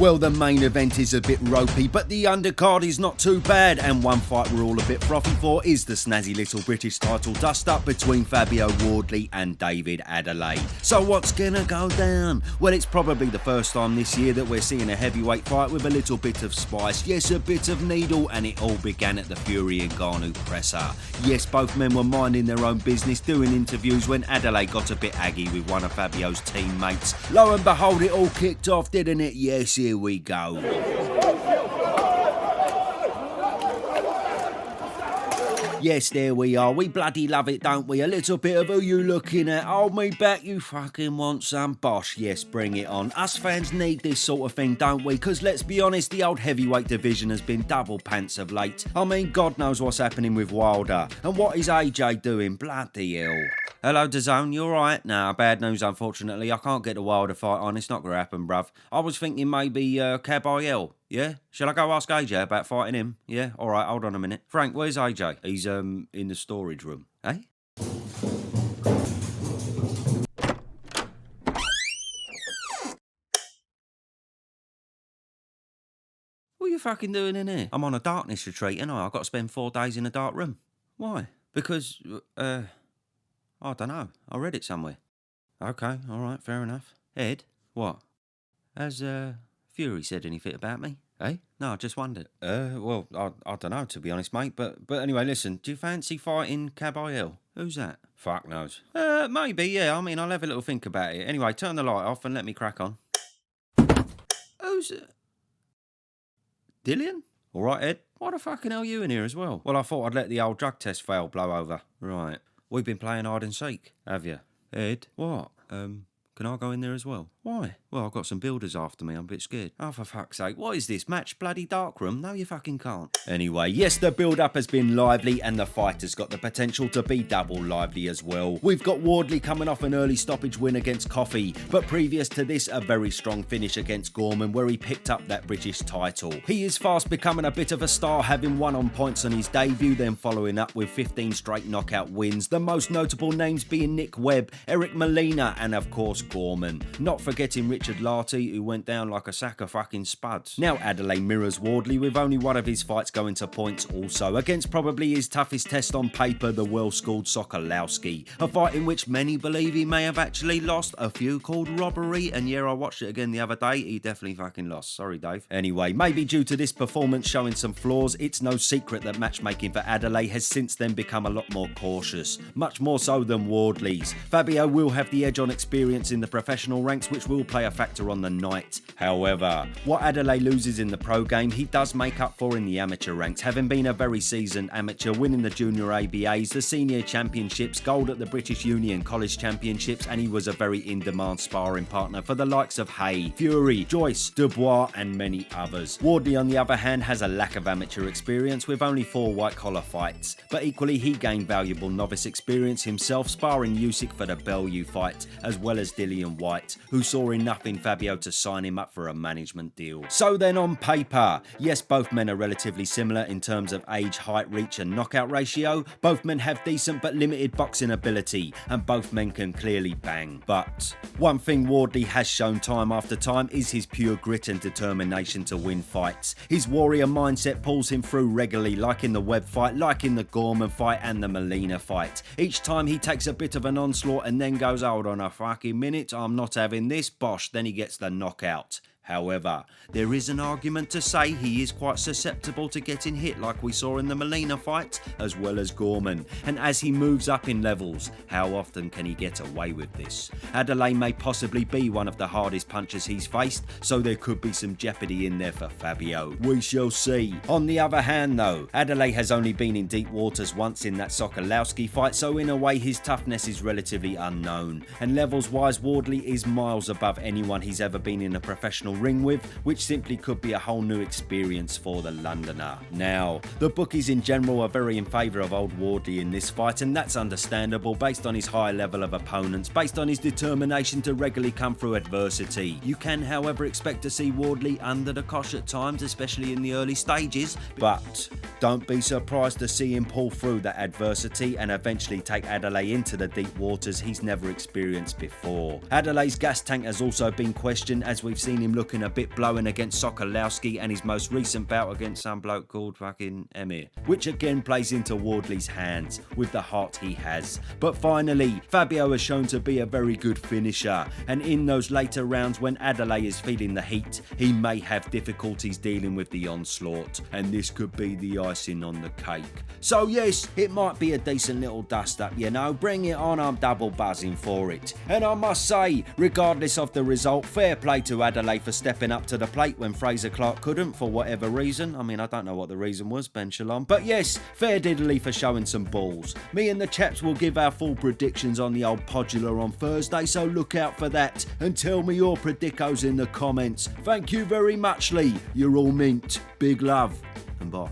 Well, the main event is a bit ropey, but the undercard is not too bad, and one fight we're all a bit frothy for is the snazzy little British title dust-up between Fabio Wardley and David Adeleye. So what's gonna go down? Well, it's probably the first time this year that we're seeing a heavyweight fight with a little bit of spice, yes, a bit of needle, and it all began at the Fury Ngannou presser. Yes, both men were minding their own business, doing interviews when Adeleye got a bit aggy with one of Fabio's teammates. Lo and behold, it all kicked off, didn't it? Yes, here we go. Yes, there we are. We bloody love it, don't we? A little bit of who you looking at. Hold me back, you fucking want some bosh. Yes, bring it on. Us fans need this sort of thing, don't we? Because let's be honest, the old heavyweight division has been double pants of late. I mean, God knows what's happening with Wilder. And what is AJ doing? Bloody hell. Hello, DAZN, you alright? Nah, bad news, unfortunately. I can't get the Wilder fight on. It's not going to happen, bruv. I was thinking maybe Caballero. Yeah? Shall I go ask AJ about fighting him? Yeah? Alright, hold on a minute. Frank, where's AJ? He's, in the storage room. Eh? What are you fucking doing in here? I'm on a darkness retreat, and I've got to spend 4 days in a dark room. Why? Because, I don't know. I read it somewhere. Okay, alright, fair enough. Ed? What? Has, Fury said anything about me? Eh? No, I just wondered. Well, I don't know, to be honest, mate. But anyway, listen, do you fancy fighting Caballero? Who's that? Fuck knows. Maybe, yeah. I mean, I'll have a little think about it. Anyway, turn the light off and let me crack on. Who's it? Dillian? Alright, Ed. Why the fucking hell are you in here as well? Well, I thought I'd let the old drug test fail blow over. Right. We've been playing hide and seek, have you? Ed? What? Can I go in there as well? Why? Well, I've got some builders after me. I'm a bit scared. Oh, for fuck's sake. What is this? Match bloody darkroom? No, you fucking can't. Anyway, yes, the build-up has been lively and the fight has got the potential to be double lively as well. We've got Wardley coming off an early stoppage win against Coffey, but previous to this, a very strong finish against Gorman where he picked up that British title. He is fast becoming a bit of a star, having won on points on his debut, then following up with 15 straight knockout wins, the most notable names being Nick Webb, Eric Molina, and of course Gorman. Not forgetting Richard Lartey, who went down like a sack of fucking spuds. Now Adeleye mirrors Wardley with only one of his fights going to points also, against probably his toughest test on paper, the well-schooled Sokolowski. A fight in which many believe he may have actually lost, a few called robbery, and yeah, I watched it again the other day, he definitely fucking lost. Sorry, Dave. Anyway, maybe due to this performance showing some flaws, it's no secret that matchmaking for Adeleye has since then become a lot more cautious. Much more so than Wardley's. Fabio will have the edge on experience in the professional ranks, which will play a factor on the night. However, what Adeleye loses in the pro game, he does make up for in the amateur ranks, having been a very seasoned amateur, winning the junior ABAs, the senior championships, gold at the British Union College Championships, and he was a very in-demand sparring partner for the likes of Hay, Fury, Joyce, Dubois, and many others. Wardley, on the other hand, has a lack of amateur experience with only 4 white-collar fights, but equally he gained valuable novice experience himself, sparring Usyk for the Bellew fight, as well as Dillian White, who saw enough in Fabio to sign him up for a management deal. So then on paper, yes, both men are relatively similar in terms of age, height, reach and knockout ratio. Both men have decent but limited boxing ability, and both men can clearly bang. But one thing Wardley has shown time after time is his pure grit and determination to win fights. His warrior mindset pulls him through regularly, like in the Webb fight, like in the Gorman fight and the Molina fight. Each time he takes a bit of an onslaught and then goes, hold on a fucking minute, I'm not having this, bosh, then he gets the knockout. However, there is an argument to say he is quite susceptible to getting hit like we saw in the Molina fight, as well as Gorman. And as he moves up in levels, how often can he get away with this? Adeleye may possibly be one of the hardest punchers he's faced, so there could be some jeopardy in there for Fabio. We shall see. On the other hand though, Adeleye has only been in deep waters once in that Sokolowski fight, so in a way his toughness is relatively unknown. And levels wise, Wardley is miles above anyone he's ever been in a professional ring with, which simply could be a whole new experience for the Londoner. Now, the bookies in general are very in favour of old Wardley in this fight, and that's understandable based on his high level of opponents, based on his determination to regularly come through adversity. You can, however, expect to see Wardley under the cosh at times, especially in the early stages, but Don't be surprised to see him pull through that adversity and eventually take Adeleye into the deep waters he's never experienced before. Adelaye's gas tank has also been questioned, as we've seen him looking a bit blowing against Sokolowski and his most recent bout against some bloke called fucking Emir, which again plays into Wardley's hands with the heart he has. But finally, Fabio has shown to be a very good finisher, and in those later rounds when Adeleye is feeling the heat, he may have difficulties dealing with the onslaught, and this could be the icing on the cake. So yes, it might be a decent little dust up, you know, bring it on, I'm double buzzing for it. And I must say, regardless of the result, fair play to Adeleye for stepping up to the plate when Fraser Clark couldn't for whatever reason. I mean, I don't know what the reason was, Ben Shalom. But yes, fair diddly for showing some balls. Me and the chaps will give our full predictions on the old podular on Thursday, so look out for that and tell me your predicos in the comments. Thank you very much, Lee. You're all mint. Big love and bosh.